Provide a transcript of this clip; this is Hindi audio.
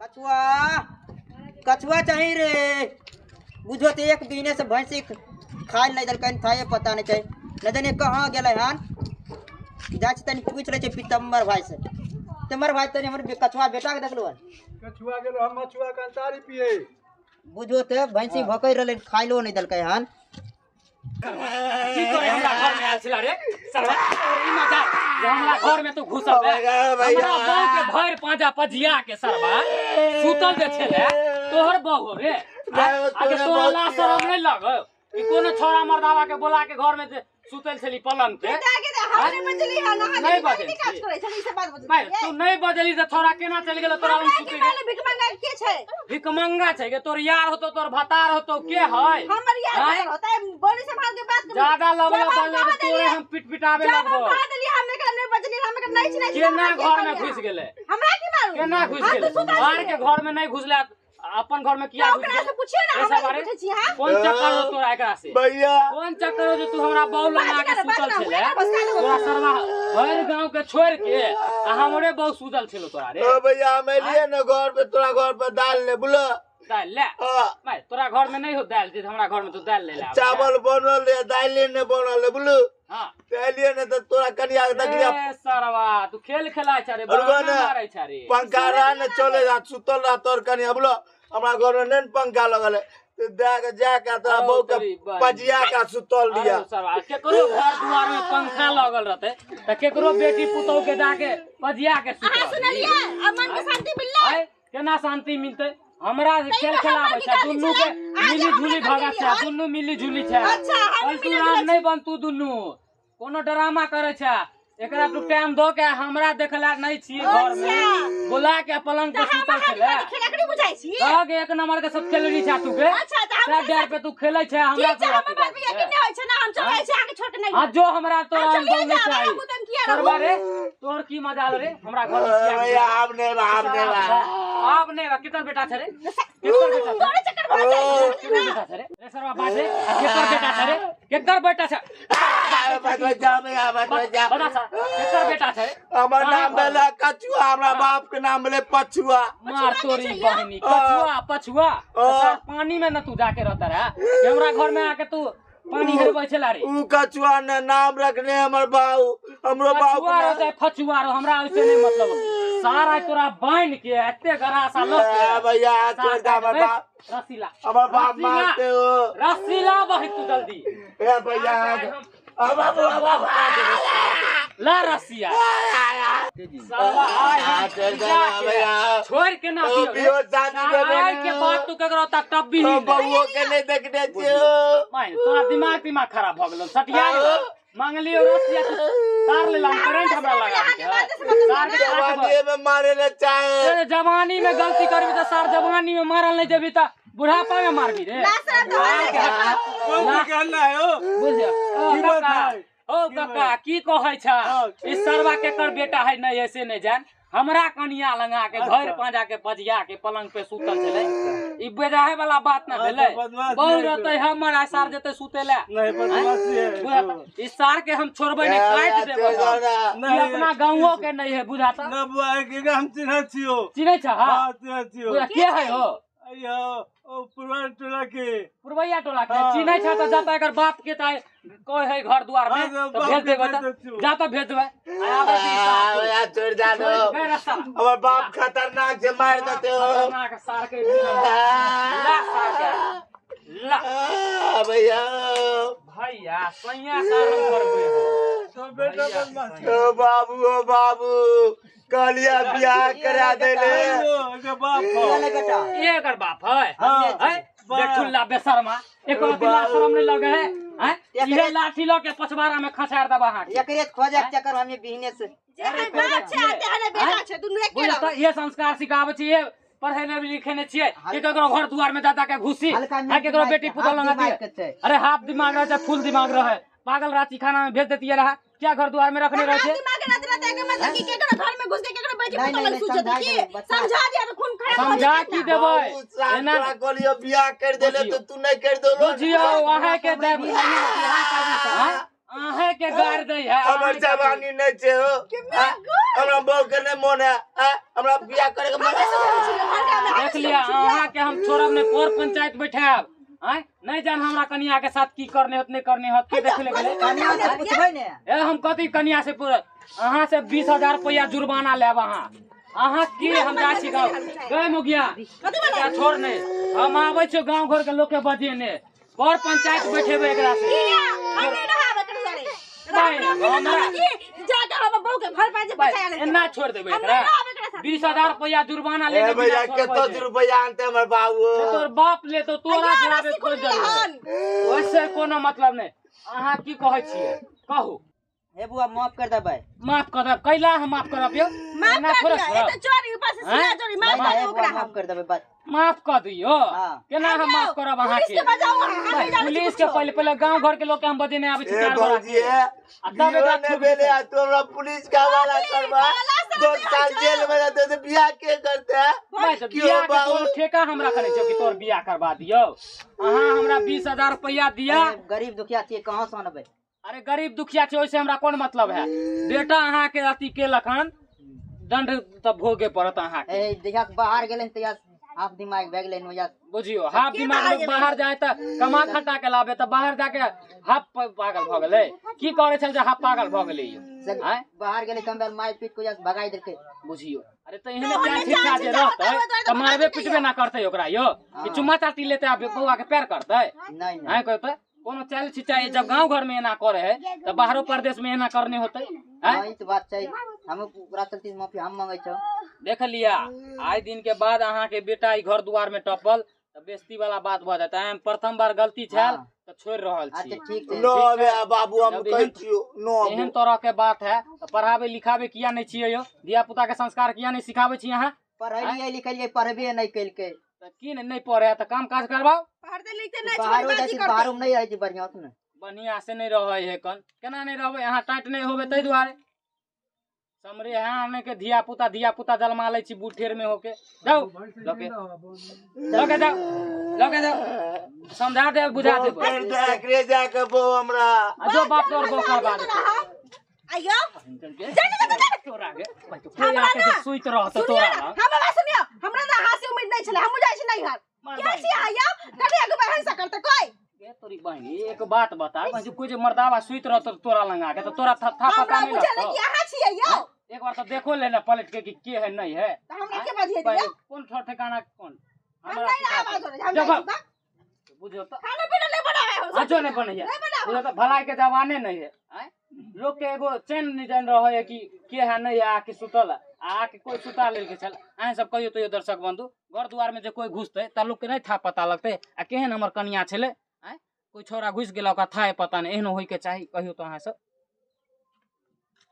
कछुआ कछुआ चाहिए रे बुझो तो एक बिहने से भैंसी खाए नहीं दल था ये पता नहीं चाहिए न जाने कहाँ गए हन जा तनी पूछ रहे पीतम्बर भाई से पीतम्बर भाई तनी हमर कछुआ बेटा के देखलो कछुआ गेलो हम मछुआ का तारी पिए बुझो तो भैंसी भकै रहले खाइलो नहीं दल हन की करे हमरा घर में आयल छिला रे सरवा ई मजा हमरा घर में तू घुसल रे हमरा बाऊ के भर पांजा पजिया के सरवा सुतल जे छले तोहर बहू रे आगे तोरा ला शरम नहीं लगो कि कोनो छोरा मर्दावा के बोला के घर में सुतल छली पलंग पे हमरे बजली है ना नहीं बजली काज करे छै ई सब बात बजली भाई तू नहीं बजली त छोरा केना चल गेल तोरा उन सुते गे भिख मंगा के छै भिख मंगा छै के तोर यार होतो तोर भतार होतो के है हमर यार होता है बोली संभाल के बात ज्यादा लवला बोले तोरे हम पिटपिटावे लगबो बादली हमरे के नहीं बजली हमरे के नहीं चिन्ह केना घर में घुस गेले हमरा की मारू केना घुस गेले बाहर के घर में नहीं घुसले अपन घर में किया घुस ओकरा से पूछियो ना हमरा पूछै छी हां कौन चक्कर हो तोरा एकरा से भैया कौन चक्कर हो जो तू हमरा बाऊ लगा के सुतल छले तोरा सरवा भर गांव के छोड़ के आ हमरे बाऊ सुतल छलो तोरा रे ओ भैया हम एलिए न घर पे तोरा घर पे दाल ले बुला दाल ले भाई तोरा घर में नहीं हो दाल जे हमरा घर में तो दाल ले ले चावल बनल रे दाल ने बनल ले बुला हां एलिए न तो तोरा कनिया दगिया ए सरवा तू खेल खेलाय छ रे बड़ा मारै छ रे पंखा रा न चले जा सुतल रहा तोर कनिया बुला हमरा घर में नहीं पंखा लगल है तो देख जा के तोरा बहू के पजिया का सुतल दिया सरवा केकरो घर दुआर में पंखा लगल रहते त केकरो बेटी पुतौ के जाके पजिया के सुतल सुनलिए मन के शांति मिलले केना शांति मिलते हमरा खेल खेलाबै छै दुन्नु के मिली झुली भगत छै दुन्नु मिली झुली छै अच्छा हम तू नहीं बन तू दुन्नु कोनो ड्रामा करे छै एकरा तू टाइम दो के हमरा देखला नहीं छी घर में बोला के पलंग पे सुतल छले खेलकड़ी बुझाई छी लग एक नंबर के सब खेलरी छा तू के अच्छा त सब डेर पे तू खेलै छै हमरा से हम बात में यकीन नहीं होय छै ना हम चलै छै आगे छोड़ के नहीं आ जो हमरा तोरा अंदर में चाहिए करबा रे तोर की मजाल रे हमरा घर में भैया आपने कितना बेटा छै रे कितना बेटा तोरे चक्कर भर कितना बेटा छै रे रे सरवा बात रे कितना बेटा छै रे कितना बेटा छै बता सा कितना बेटा छै हमर नाम भेला कछुआ हमरा बाप के नाम भेले पछुआ मार तोरी बहनी कछुआ पछुआ सर पानी में न तू जाके रहता रे हमरा घर में आके तू पानी हेरबै छला रे उ कछुआ ने नाम रखने हमर बाऊ हमरो बाऊ कछुआ रो चाहे फछुआ रो हमरा ओइसे नहीं मतलब सारा तोरा बांध के एते गरासा लो भैया छोड़ दे हमर बाप रसीला हमर बाप मारते हो रसीला बहुत तू जल्दी ए भैया ला रसिया छोड़ के ना दियो आय के बात तू ककरो तक तब भी बउओ के नहीं देखने छियो माय तोरा दिमाग खराब भ गेलो सटिया मांग लियो रसिया तार ले ला करंट हमरा लगा दे तार के जवानी में मारे ले चाहे जवानी में गलती करबी त सार जवानी में मारल नहीं जेबी त बुढ़ापा में मारबी रे ओ काका की कहै छ ई सरवा केकर बेटा है नहीं ऐसे नहीं जान हमरा कनिया लंगा के घर पांजा के पजिया के पलंग पे सुतल छले ई बेजाहे वाला बात ना भेले बहु रहते हमर आसार जते सुतेला नहीं बदमाशी है ई सार के हम छोड़बै नहीं काट देबै ई अपना गांवो के नहीं है बुझाता न बुआ के हम चिन्ह छियो चिन्है छ हां चिन्ह छियो के है हो अयो ओ पुरवैया टोला के चिन्है छ त जाता एकर बाप के त कोई है घर द्वार में तो भेज देबै त जा त भेज देबै आ छोड़ जा दो हमर बाप खतरनाक से मार देते हो खतरनाक सार के ला सार के ला भैया भैया सैया सार हम करबै तो बेटा बदमाश ओ बाबू कालिया बियाह करा देले के बाप वाले बेटा ये एकर बाप है बेठुल्ला बेशर्मा एको दिला शर्म नहीं लगे है ये लाठी लो के पछवाड़ा में खसार दबा हां एकरे खोजे के चक्कर हमें बिहने से जे बात छै आते हने बेटा छै दुनु एक बोले त ये संस्कार सिखाबै छी ये पढ़े में लिखे छियै कि ककरो घर दुआर में दादा के घुसी है केकरो बेटी पुतल लगा दिए अरे हाफ दिमाग रहे फुल दिमाग रहे पागल राती खाना में भेज देती रहा क्या घर द्वार में रखने रहे दिमाग रहते के मतलब कि केकरो घर में घुस के केकरो बेटी पुतल सुचत की समझा दिया तो खून खराब समझा की देबै एना गोलियो बियाह कर देले तो तू नहीं कर दो बुझियो अहे के दे अहे के गार दे है हमर जवानी नहीं छे हो हमरा बहू के नहीं मन है हमरा बियाह करे के मन लिया अहाँ के हम छोड़ब ने पर पंचायत बैठाब आय नहीं जान हमरा कन्या के साथ की करने होत नहीं करने होत के देख ले गेले कन्या से पूछबै ने ए हम कथी कन्या से पूरा अहाँ से 20,000 रुपया जुर्माना लेब अहाँ की हम जा छी गाँव गए मुखिया एकरा छोड़ ने हम आबै छी गाँव घर के लोग के बजे ने पर पंचायत बैठेबे एकरा से हम नहीं रहब एकर सारे जाके हम बहू के घर पाजे बचाया ले एना छोड़ देबे एकरा 20,000 रुपया जुर्माना ले ए भैया कितना रुपया आनते हमर बाबू तोर बाप ले तो तोरा जवाबे कोई जरूरत नहीं वैसे कोनो मतलब नहीं अहाँ की कहै छियै कहू हे बुआ माफ कर दे भाई माफ कर कैला हम माफ करब यो माफ कर दिया ए तो चोरी ऊपर से सिला चोरी माफ कर ओकरा माफ कर देबै बात माफ कर दियो हां केना हम माफ करब अहाँ के पुलिस के पहले गांव घर के लोग के हम बजे नहीं आबै छी चार बड़ा जी तब ने भेले आ तोरा पुलिस का हवाला करबा 2 साल जेल में रहते तो बियाह के करते भाई तो बियाह के कोनो ठेका हमरा करे छौ कि तोर बियाह करवा दियो अहाँ हमरा 20,000 रुपया दिया गरीब दुखिया छियै कहां से आनबै अरे गरीब दुखिया छै ओइसे हमरा कोन मतलब है बेटा अहाँ के अथी के लखन दंड त भोगे पड़त अहाँ के ए जहिया बाहर गेलै तहिया हाफ दिमाग भए गेलै नोया बुझियो हाफ दिमाग लोग बाहर जाए त कमा खटा के लाबे त बाहर जाके हाफ पागल भ गेलै की करे छल जे हाफ पागल भ गेलै यो हैं बाहर गेलै कम मार पीट को भगाई देलकै बुझियो अरे त एहने प्यार छिछा जे रहतै त मारबे पिटबे ना करतै ओकरा यो कि चुम्मा चाटी लेते आ बौआ के प्यार करतै नहीं हैं कहतै कोनो चाल छिचाई जब गांव घर में एना करे है त बाहरो प्रदेश में एना करने होतै हैं ई त बात छै हम पूरा चलती माफी हम मांगै छौ देख लिया आज दिन के बाद अहाँ के बेटा ई घर दुआर में टपल त बेइज्जती वाला बात भ जाता है प्रथम बार गलती छल त छोड़ रहल छी अच्छा ठीक छै नो बे बाबू हम कहै छियो नो एहन तरह के बात है त पढ़ाबे लिखाबे किया नहीं छियै यो धिया पुता के संस्कार किया नहीं सिखाबे छी अहाँ पढ़लियै लिखलियै पढ़बे नहीं कैलकै त की नहीं पढ़े त काम काज करबाओ पढ़ते लिखते नहीं बाहरो छोड़ जाइ छी बाहरो में नहीं रहै छी बढ़िया से बढ़िया से नहीं रहे है कन केना नहीं रहबे अहाँ टाइट नहीं होबे तै दुआरे समरे है आने के धिया पुता जलमा लै छी बूढ़ेर में होके जाओ लगे जाओ समझा दे बुझा दे देख रे जाके बो हमरा जो बाप तोर बो करबा दे आयो तोरा के कोई आके जे सुइत रह त तोरा हम बात सुनियो हमरा ना हासी उम्मीद नहीं छले हम जाय छी नहीं घर क्या छी आयो कभी आगे बहन से करते कोई ए तोरी बहनी एक बात बता भाई कोई जे मर्दावा सुइत रह त तोरा लंगा के त तोरा था पता नहीं मुझे नहीं यहाँ छी आयो एक बार तो देखो लेना पलट के है नहीं है तो हमरा के बधिए दिया कौन ठिकाना कौन हम नहीं आवाज हो रही हम बुझो तो खाना पीना नहीं बनावे हो अजो नहीं बनैया बुझो तो भलाई के जवाने नहीं है हैं लोग के एगो चैन नहीं जान रहो है कि के है नहीं आ के सुतल आ के कोई सुता लेल के चल अहाँ सब कहियो तो दर्शक बंधु घर दुआर में जे कोई घुसते त लोग के नहीं था पता लगते आ केहन हमर कन्या छले हैं कोई छोरा घुस गेला ओकरा था पता नहीं एहनो होय के चाहिए कहियो तो अहाँ सब